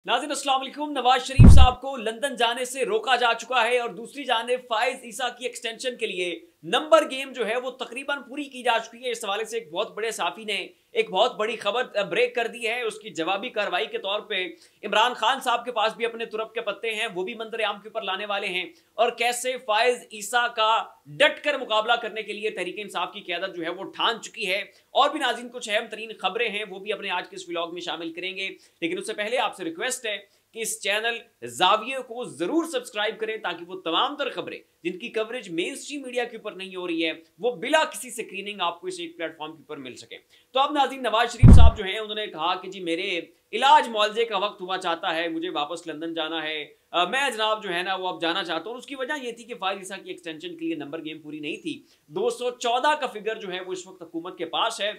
नाज़रीन अस्सलाम वालेकुम। नवाज शरीफ साहब को लंदन जाने से रोका जा चुका है और दूसरी जानिब फाइज ईसा की एक्सटेंशन के लिए नंबर गेम जो है वो तकरीबन पूरी की जा चुकी है। इस हवाले से एक बहुत बड़े साफी ने एक बहुत बड़ी खबर ब्रेक कर दी है। उसकी जवाबी कार्रवाई के तौर पे इमरान खान साहब के पास भी अपने तुरप के पत्ते हैं, वो भी मंजर आम के ऊपर लाने वाले हैं और कैसे फाइज ईसा का डट कर मुकाबला करने के लिए तहरीक इंसाफ की क़यादत जो है वो ठान चुकी है। और भी नाज़रीन कुछ अहम तरीन खबरें हैं, वो भी अपने आज के इस व्लॉग में शामिल करेंगे। लेकिन उससे पहले आपसे रिक्वेस्ट है कि इस चैनल जाविये को जरूर सब्सक्राइब करें ताकि वो तमाम तर खबरें जिनकी कवरेज मेन स्ट्रीम मीडिया के ऊपर नहीं हो रही है वो बिला किसी स्क्रीनिंग आपको इस एक प्लेटफॉर्म के ऊपर मिल सके। तो अब नाज़रीन नवाज शरीफ साहब जो हैं उन्होंने कहा कि जी मेरे इलाज मुआवजे का वक्त हुआ चाहता है, मुझे वापस लंदन जाना है, मैं जनाब जो है ना वो अब जाना चाहता हूँ। उसकी वजह ये थी कि फाइज ईसा की एक्सटेंशन के लिए नंबर गेम पूरी नहीं थी। 214 का फिगर जो है वो इस वक्त हुकूमत के पास है।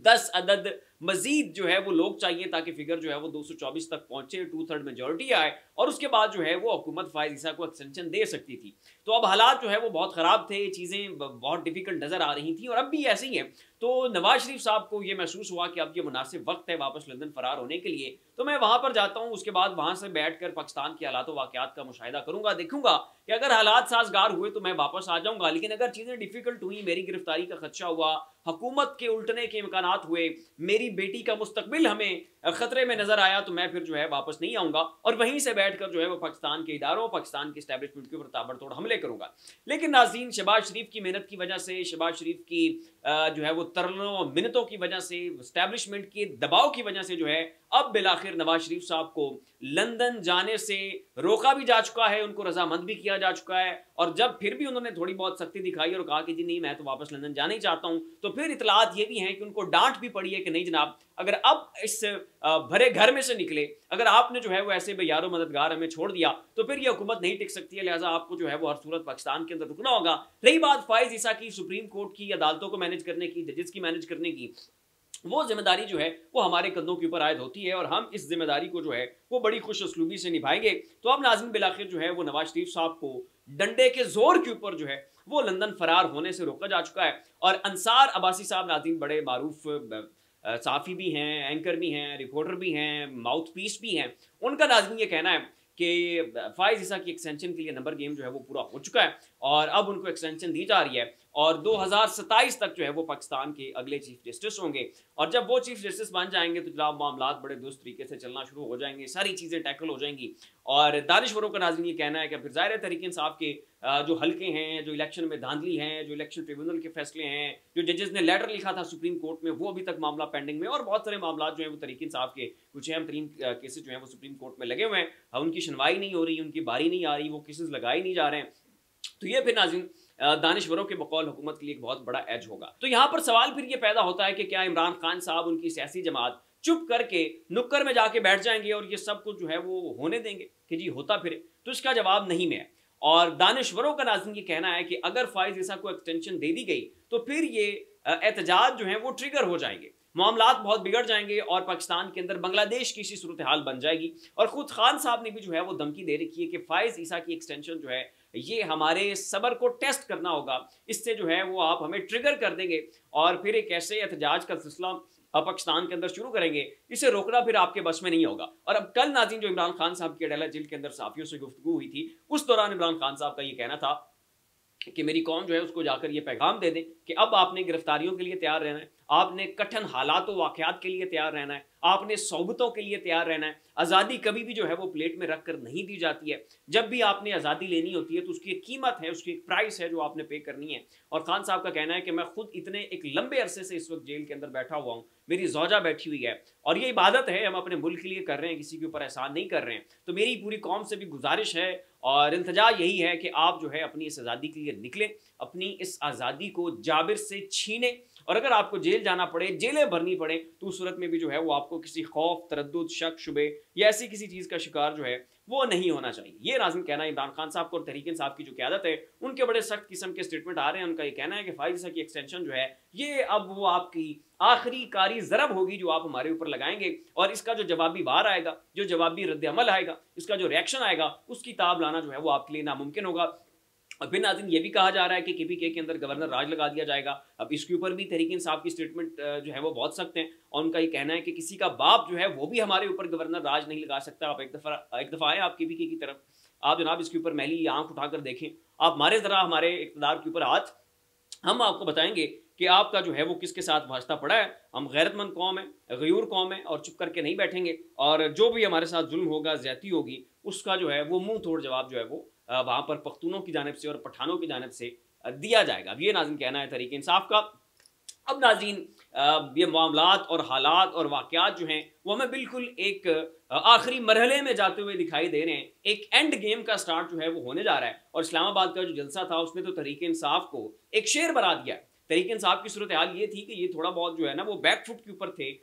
10 अदद मजीद जो है वो लोग चाहिए ताकि फिगर जो है वो 224 तक पहुंचे, 2/3 मेजोरिटी आए और उसके बाद जो है वो हुकूमत फाइज ईसा को एक्सटेंशन दे सकती थी। तो अब हालात जो है वो बहुत ख़राब थे, चीज़ें बहुत डिफिकल्ट नज़र आ रही थी और अब भी ऐसे ही है। तो नवाज शरीफ साहब को ये महसूस हुआ कि अब ये मुनासिब वक्त है वापस लंदन फरार होने के लिए, तो मैं वहाँ पर जाता हूँ, उसके बाद वहाँ से बैठ कर पाकिस्तान के हालात वाक़यात का मुशाहिदा करूँगा, देखूंगा कि अगर हालात साजगार हुए तो मैं वापस आ जाऊँगा। लेकिन अगर चीज़ें डिफिकल्ट हुई, मेरी गिरफ्तारी का खदशा हुआ, हुकूमत के उल्टने के इम्कानात हुए, मेरी बेटी का मुस्तकबिल हमें खतरे में नजर आया, तो मैं फिर जो है वापस नहीं आऊंगा और वहीं से बैठकर जो है वो पाकिस्तान के इदारों, पाकिस्तान के एस्टैब्लिशमेंट के ऊपर ताबड़तोड़ हमले करूंगा। लेकिन नाज़रीन शहबाज शरीफ की मेहनत की वजह से, शहबाज शरीफ की जो है वो तरलों मिन्नतों की वजह से, एस्टैब्लिशमेंट के दबाव की वजह से जो है अब बिलाखिर नवाज शरीफ साहब को लंदन जाने से रोका भी जा चुका है, उनको रजामंद भी किया जा चुका है। और जब फिर भी उन्होंने थोड़ी बहुत सख्ती दिखाई और कहा कि जी नहीं मैं तो वापस लंदन जाना ही चाहता हूं, तो फिर इतलात ये भी हैं कि उनको डांट भी पड़ी है कि नहीं जनाब, अगर अब इस भरे घर में से निकले, अगर आपने जो है वो ऐसे बेयारो मददगार हमें छोड़ दिया तो फिर ये हुकूमत नहीं टिक सकती है, लिहाजा आपको जो है वो हर सूरत पाकिस्तान के अंदर रुकना होगा। रही बात फाइज ईसा की, सुप्रीम कोर्ट की अदालतों को मैनेज करने की, जजेस की मैनेज करने की, वो जिम्मेदारी जो है वो हमारे कंधों के ऊपर आयद होती है और हम इस जिम्मेदारी को जो है वो बड़ी खुश उसलूबी से निभाएंगे। तो अब नाज़रीन बिलाखिर जो है वो नवाज शरीफ साहब को डंडे के जोर के ऊपर जो है वो लंदन फरार होने से रोका जा चुका है। और अंसार अब्बासी साहब नाज़रीन बड़े मारूफ साफ़ी भी हैं, एंकर भी हैं, रिपोर्टर भी हैं, माउथ पीस भी हैं। उनका नाज़रीन ये कहना है कि फाइज ईसा की एक्सटेंशन के लिए नंबर गेम जो है वो पूरा हो चुका है और अब उनको एक्सटेंशन दी जा रही है और 2027 तक जो है वो पाकिस्तान के अगले चीफ जस्टिस होंगे। और जब वो चीफ जस्टिस बन जाएंगे तो जनाब मामलात बड़े दुरुस्त तरीके से चलना शुरू हो जाएंगे, सारी चीज़ें टैकल हो जाएंगी। और दानिशवरों का नाज़रीन ये कहना है कि फिर ज़ाहिर तहरीक इंसाफ के जो हल्के हैं, जो इलेक्शन में धांधली हैं, जो इलेक्शन ट्रिब्यूनल के फैसले हैं, जो जजेस ने लेटर लिखा था सुप्रीम कोर्ट में, वो अभी तक मामला पेंडिंग में और बहुत सारे मामला जो हैं वो तहरीक इंसाफ के कुछ अहम तरीन केसेस जो हैं वो सुप्रीम कोर्ट में लगे हुए हैं, उनकी सुनवाई नहीं हो रही, उनकी बारी नहीं आ रही, वो केसेस लगाए नहीं जा रहे हैं। तो ये फिर नाज़रीन दानिशवरों के बकौल हुकूमत के लिए एक बहुत बड़ा एज होगा। तो यहाँ पर सवाल फिर ये पैदा होता है कि क्या इमरान खान साहब, उनकी सियासी जमात चुप करके नुक्कर में जाके बैठ जाएंगे और ये सब कुछ जो है वो होने देंगे कि जी होता फिरे? तो इसका जवाब नहीं में है। और दानिशवरों का नाज़रीन ये कहना है कि अगर फाइज ईसा को एक्सटेंशन दे दी गई तो फिर ये एहतजाज जो है वो ट्रिगर हो जाएंगे, मामलात बहुत बिगड़ जाएंगे और पाकिस्तान के अंदर बांग्लादेश की सी सूरत हाल बन जाएगी। और खुद खान साहब ने भी जो है वो धमकी दे रखी है कि फाइज ईसा की एक्सटेंशन जो है ये हमारे सबर को टेस्ट करना होगा, इससे जो है वो आप हमें ट्रिगर कर देंगे और फिर एक ऐसे एहतजाज का सिलसिला पाकिस्तान के अंदर शुरू करेंगे, इसे रोकना फिर आपके बस में नहीं होगा। और अब कल नाज़रीन जो इमरान खान साहब की अदालत जेल के अंदर साफियों से गुफ्तगू हुई थी, उस दौरान इमरान खान साहब का ये कहना था कि मेरी कौम जो है उसको जाकर ये पैगाम दे दें कि अब आपने गिरफ्तारियों के लिए तैयार रहना है, आपने कठिन हालात व वाक़यात के लिए तैयार रहना है, आपने सोबतों के लिए तैयार रहना है। आज़ादी कभी भी जो है वो प्लेट में रख कर नहीं दी जाती है। जब भी आपने आज़ादी लेनी होती है तो उसकी एक कीमत है, उसकी एक प्राइस है जो आपने पे करनी है। और खान साहब का कहना है कि मैं खुद इतने एक लंबे अरसे से इस वक्त जेल के अंदर बैठा हुआ हूँ, मेरी ज़ौजा बैठी हुई है और ये इबादत है, हम अपने मुल्क के लिए कर रहे हैं, किसी के ऊपर एहसान नहीं कर रहे हैं। तो मेरी पूरी कौम से भी गुजारिश है और इल्तिजा यही है कि आप जो है अपनी इस आज़ादी के लिए निकलें, अपनी इस आज़ादी को जाबिर से छीनें और अगर आपको जेल जाना पड़े, जेलें भरनी पड़े, तो उस सूरत में भी जो है वो आपको किसी खौफ, तरद्दुद, शक, शुबे या ऐसी किसी चीज़ का शिकार जो है वो नहीं होना चाहिए। ये नाज़रीन कहना है इमरान खान साहब को और तहरीक इंसाफ की जो क़यादत है उनके बड़े सख्त किस्म के स्टेटमेंट आ रहे हैं। उनका ये कहना है कि फाइज ईसा की एक्सटेंशन जो है ये अब वो आपकी आखिरी कारी ज़रब होगी जो आप हमारे ऊपर लगाएंगे और इसका जो जवाबी वार आएगा, जो जवाबी रद्द अमल आएगा, इसका जो रिएक्शन आएगा, उसकी ताब लाना जो है वो आपके लिए नामुमकिन होगा। और फिर नाज़रीन ये भी कहा जा रहा है कि केपीके के अंदर गवर्नर राज लगा दिया जाएगा। अब इसके ऊपर भी तहरीक इंसाफ की स्टेटमेंट जो है वो बहुत सख्त है और उनका ये कहना है कि किसी का बाप जो है वो भी हमारे ऊपर गवर्नर राज नहीं लगा सकता। आप एक दफ़ा आए आप केपीके की तरफ, आप जनाब इसके ऊपर मैली आंख उठाकर देखें, आप मारे ज़रा हमारे इक़्तिदार के ऊपर हाथ, हम आपको बताएंगे कि आपका जो है वो किसके साथ वास्ता पड़ा है। हम गैरतमंद कौम है, गयूर कौम है और चुप करके नहीं बैठेंगे और जो भी हमारे साथ जुल्म होगा, ज़्यादती होगी, उसका जो है वो मुंह तोड़ जवाब जो है वो वहाँ पर पख्तूनों की जानिब से और पठानों की जानिब से दिया जाएगा। अब ये नाज़रीन कहना है तहरीक इंसाफ का। अब नाज़रीन ये मामलात और हालात और वाक़यात जो हैं वो हमें बिल्कुल एक आखिरी मरहले में जाते हुए दिखाई दे रहे हैं। एक एंड गेम का स्टार्ट जो है वो होने जा रहा है और इस्लामाबाद का जो जलसा था उसने तो तहरीक इंसाफ को एक शेर बना दिया। तहरीक इंसाफ की सूरत हाल ये थी कि ये थोड़ा बहुत जो है ना वो बैक फुट के ऊपर थे,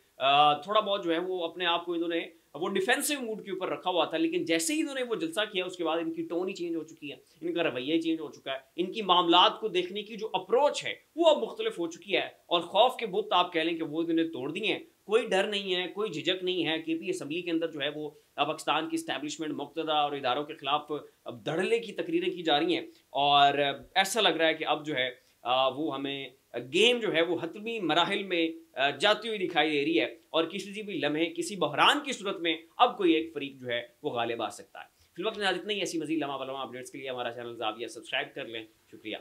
थोड़ा बहुत जो है वो अपने आप को इन्होंने वो डिफेंसिव मूड के ऊपर रखा हुआ था, लेकिन जैसे ही इन्होंने वो जलसा किया उसके बाद इनकी टोन ही चेंज हो चुकी है, इनका रवैया ही चेंज हो चुका है, इनकी मामलात को देखने की जो अप्रोच है वो अब मुख्तलिफ हो चुकी है और खौफ के बुत आप कह लें कि वो इन्होंने तोड़ दिए हैं। कोई डर नहीं है, कोई झिझक नहीं है। केपी असम्बली के अंदर जो है वो पाकिस्तान की इस्टेब्लिशमेंट, मुक्तदा और इदारों के खिलाफ अब धड़ल्ले की तकरीरें की जा रही हैं और ऐसा लग रहा है कि अब जो है वो हमें गेम जो है वो हतमी मराहिल में जाती हुई दिखाई दे रही है और किसी भी लम्हे, किसी बहरान की सूरत में अब कोई एक फरीक जो है वो गालिब आ सकता है। फिलहाल इतना ही। ऐसी मज़ीद लम्हा अपडेट्स के लिए हमारा चैनल ज़ाविया सब्सक्राइब कर लें। शुक्रिया।